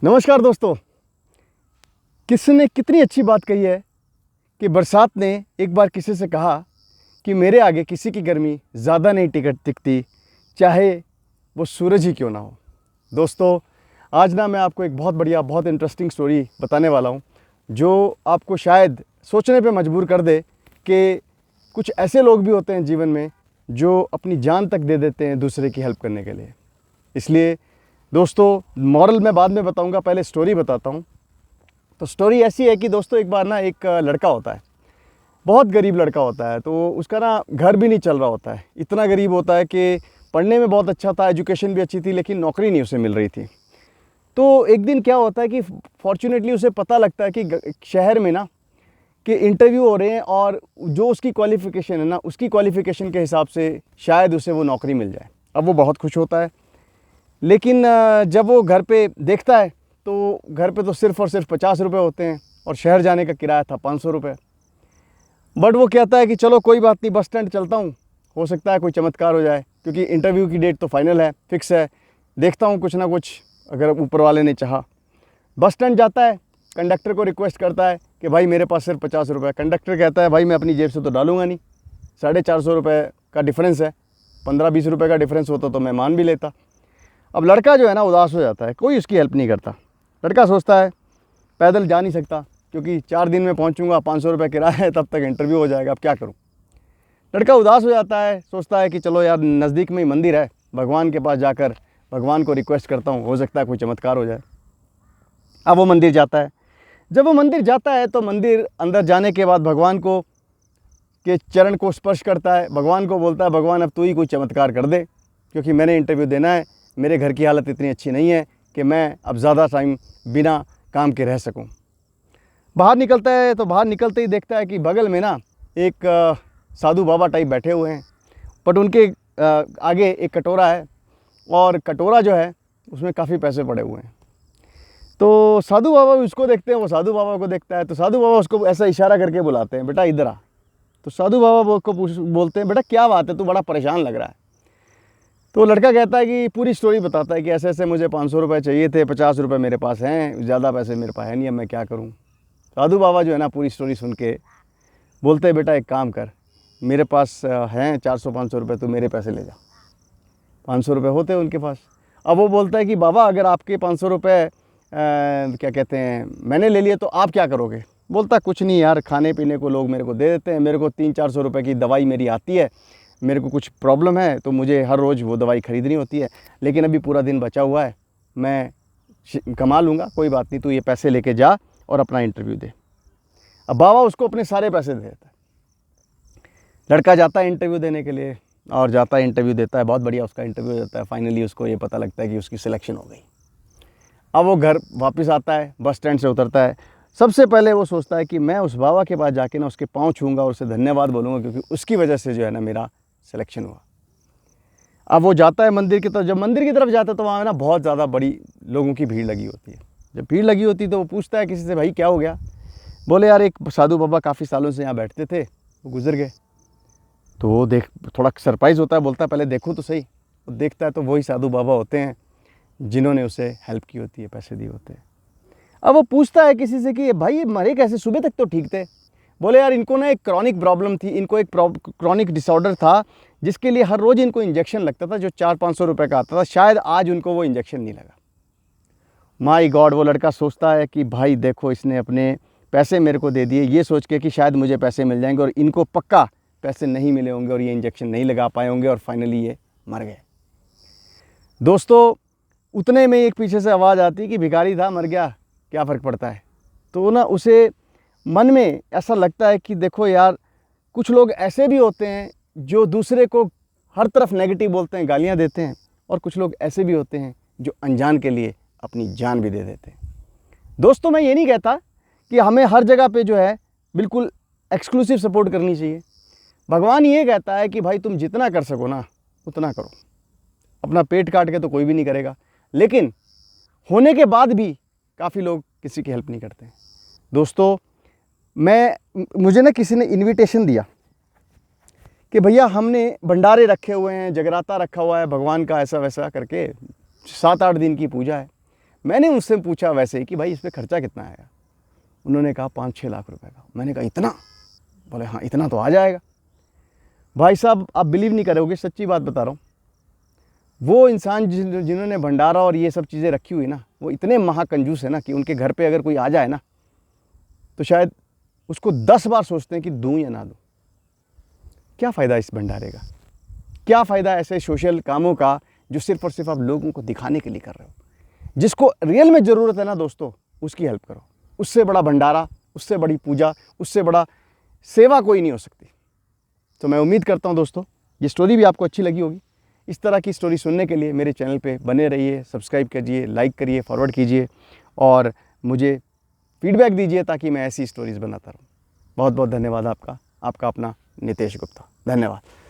नमस्कार दोस्तों। किसी ने कितनी अच्छी बात कही है कि बरसात ने एक बार किसी से कहा कि मेरे आगे किसी की गर्मी ज़्यादा नहीं टिकती, चाहे वो सूरज ही क्यों ना हो। दोस्तों, आज ना मैं आपको एक बहुत बढ़िया, बहुत इंटरेस्टिंग स्टोरी बताने वाला हूँ जो आपको शायद सोचने पे मजबूर कर दे कि कुछ ऐसे लोग भी होते हैं जीवन में जो अपनी जान तक दे देते हैं दूसरे की हेल्प करने के लिए। इसलिए दोस्तों, मॉरल मैं बाद में बताऊंगा, पहले स्टोरी बताता हूं। तो स्टोरी ऐसी है कि दोस्तों, एक बार ना एक लड़का होता है, बहुत गरीब लड़का होता है। तो उसका ना घर भी नहीं चल रहा होता है, इतना गरीब होता है कि पढ़ने में बहुत अच्छा था, एजुकेशन भी अच्छी थी, लेकिन नौकरी नहीं उसे मिल रही थी। तो एक दिन क्या होता है कि फॉर्चुनेटली उसे पता लगता है कि शहर में ना कि इंटरव्यू हो रहे हैं और जो उसकी क्वालिफ़िकेशन है ना, उसकी क्वालिफ़िकेशन के हिसाब से शायद उसे वो नौकरी मिल जाए। अब वो बहुत खुश होता है, लेकिन जब वो घर पे देखता है तो घर पे तो सिर्फ़ और सिर्फ 50 रुपये होते हैं और शहर जाने का किराया था 500 रुपये। बट वो कहता है कि चलो कोई बात नहीं, बस स्टैंड चलता हूँ, हो सकता है कोई चमत्कार हो जाए, क्योंकि इंटरव्यू की डेट तो फाइनल है, फिक्स है। देखता हूँ कुछ ना कुछ, अगर ऊपर वाले ने चाहा। बस स्टैंड जाता है, कंडक्टर को रिक्वेस्ट करता है कि भाई मेरे पास सिर्फ 50 रुपये। कंडक्टर कहता है भाई मैं अपनी जेब से तो डालूंगा नहीं, 450 रुपये का डिफरेंस है, 15-20 रुपये का डिफरेंस होता तो मैं मान भी लेता। अब लड़का जो है ना उदास हो जाता है, कोई उसकी हेल्प नहीं करता। लड़का सोचता है पैदल जा नहीं सकता, क्योंकि 4 दिन में पहुंचूंगा, 500 रुपये किराया है, तब तक इंटरव्यू हो जाएगा, अब क्या करूं। लड़का उदास हो जाता है, सोचता है कि चलो यार, नज़दीक में ही मंदिर है, भगवान के पास जाकर भगवान को रिक्वेस्ट करता हूँ, हो सकता है कोई चमत्कार हो जाए। अब वो मंदिर जाता है। जब वो मंदिर जाता है तो मंदिर अंदर जाने के बाद भगवान को के चरण को स्पर्श करता है, भगवान को बोलता है भगवान अब तू ही कोई चमत्कार कर दे, क्योंकि मैंने इंटरव्यू देना है, मेरे घर की हालत इतनी अच्छी नहीं है कि मैं अब ज़्यादा टाइम बिना काम के रह सकूं। बाहर निकलता है तो बाहर निकलते ही देखता है कि बगल में ना एक साधु बाबा टाइप बैठे हुए हैं, बट उनके आगे एक कटोरा है, और कटोरा जो है उसमें काफ़ी पैसे पड़े हुए हैं। तो साधु बाबा भी उसको देखते हैं, वो साधु बाबा को देखता है, तो साधु बाबा उसको ऐसा इशारा करके बुलाते हैं, बेटा इधर आ। तो साधु बाबा को बोलते हैं, बेटा क्या बात है, तू बड़ा परेशान लग रहा है। तो लड़का कहता है कि पूरी स्टोरी बताता है कि ऐसे ऐसे मुझे 500 रुपये चाहिए थे, 50 रुपये मेरे पास हैं, ज़्यादा पैसे मेरे पास है नहीं, अब मैं क्या करूं। साधु बाबा जो है ना पूरी स्टोरी सुन के बोलते हैं, बेटा एक काम कर, मेरे पास हैं 400-500 रुपये, तू मेरे पैसे ले जा। 500 रुपये होते हैं उनके पास। अब वो बोलता है कि बाबा अगर आपके 500 रुपये क्या कहते हैं मैंने ले लिए तो आप क्या करोगे। बोलता कुछ नहीं यार, खाने पीने को लोग मेरे को दे देते हैं, मेरे को 300-400 रुपये की दवाई मेरी आती है, मेरे को कुछ प्रॉब्लम है तो मुझे हर रोज़ वो दवाई ख़रीदनी होती है, लेकिन अभी पूरा दिन बचा हुआ है, मैं कमा लूँगा, कोई बात नहीं, तू ये पैसे लेके जा और अपना इंटरव्यू दे। अब बाबा उसको अपने सारे पैसे दे देता है। लड़का जाता है इंटरव्यू देने के लिए, और जाता है इंटरव्यू देता है, बहुत बढ़िया उसका इंटरव्यू हो जाता है। फाइनली उसको ये पता लगता है कि उसकी सिलेक्शन हो गई। अब वो घर वापस आता है, बस स्टैंड से उतरता है। सबसे पहले वो सोचता है कि मैं उस बाबा के पास जाके ना उसके पाँव छूँगा और उसे धन्यवाद बोलूँगा, क्योंकि उसकी वजह से जो है ना मेरा सिलेक्शन हुआ। अब वो जाता है मंदिर की तरफ। जब मंदिर की तरफ जाता है तो वहाँ ना बहुत ज़्यादा बड़ी लोगों की भीड़ लगी होती है। जब भीड़ लगी होती है तो वो पूछता है किसी से, भाई क्या हो गया। बोले यार एक साधु बाबा काफ़ी सालों से यहाँ बैठते थे, वो गुजर गए। तो वो थोड़ा सरप्राइज़ होता है, बोलता है पहले देखो तो सही। वो देखता है तो वही साधु बाबा होते हैं जिन्होंने उसे हेल्प की होती है, पैसे दिए होते हैं। अब वो पूछता है किसी से कि भाई ये मरे कैसे, सुबह तक तो ठीक थे। बोले यार इनको ना एक क्रॉनिक प्रॉब्लम थी, इनको एक क्रॉनिक डिसऑर्डर था, जिसके लिए हर रोज़ इनको इंजेक्शन लगता था, जो 400-500 रुपये का आता था। शायद आज उनको वो इंजेक्शन नहीं लगा। माय गॉड, वो लड़का सोचता है कि भाई देखो, इसने अपने पैसे मेरे को दे दिए ये सोच के कि शायद मुझे पैसे मिल जाएंगे, और इनको पक्का पैसे नहीं मिले होंगे और ये इंजेक्शन नहीं लगा पाए होंगे, और फाइनली ये मर गए। दोस्तों, उतने में एक पीछे से आवाज़ आती है कि भिखारी था, मर गया, क्या फ़र्क पड़ता है। तो ना उसे मन में ऐसा लगता है कि देखो यार, कुछ लोग ऐसे भी होते हैं जो दूसरे को हर तरफ नेगेटिव बोलते हैं, गालियां देते हैं, और कुछ लोग ऐसे भी होते हैं जो अनजान के लिए अपनी जान भी दे देते हैं। दोस्तों, मैं ये नहीं कहता कि हमें हर जगह पे जो है बिल्कुल एक्सक्लूसिव सपोर्ट करनी चाहिए। भगवान ये कहता है कि भाई तुम जितना कर सको ना उतना करो। अपना पेट काट के तो कोई भी नहीं करेगा, लेकिन होने के बाद भी काफ़ी लोग किसी की हेल्प नहीं करते हैं। दोस्तों, मुझे ना किसी ने इनविटेशन दिया कि भैया हमने भंडारे रखे हुए हैं, जगराता रखा हुआ है भगवान का, ऐसा वैसा करके 7-8 दिन की पूजा है, मैंने उनसे पूछा वैसे ही कि भाई इस पर खर्चा कितना आएगा। उन्होंने कहा 5-6 लाख रुपए का। मैंने कहा इतना? बोले हाँ इतना तो आ जाएगा। भाई साहब आप बिलीव नहीं करोगे, सच्ची बात बता रहा हूँ, वो इंसान जिन्होंने भंडारा और ये सब चीज़ें रखी हुई ना, वो इतने महाकंजूस है ना कि उनके घर पे अगर कोई आ जाए ना तो शायद उसको 10 बार सोचते हैं कि दूं या ना दूं। क्या फ़ायदा इस भंडारे का? क्या फ़ायदा ऐसे सोशल कामों का जो सिर्फ़ और सिर्फ आप लोगों को दिखाने के लिए कर रहे हो? जिसको रियल में ज़रूरत है ना दोस्तों, उसकी हेल्प करो। उससे बड़ा भंडारा, उससे बड़ी पूजा, उससे बड़ा सेवा कोई नहीं हो सकती। तो मैं उम्मीद करता हूँ दोस्तों ये स्टोरी भी आपको अच्छी लगी होगी। इस तरह की स्टोरी सुनने के लिए मेरे चैनल पे बने रहिए, सब्सक्राइब कीजिए, लाइक करिए, फॉरवर्ड कीजिए और मुझे फीडबैक दीजिए ताकि मैं ऐसी स्टोरीज़ बनाता रहूँ। बहुत बहुत धन्यवाद आपका। आपका अपना नितेश गुप्ता। धन्यवाद।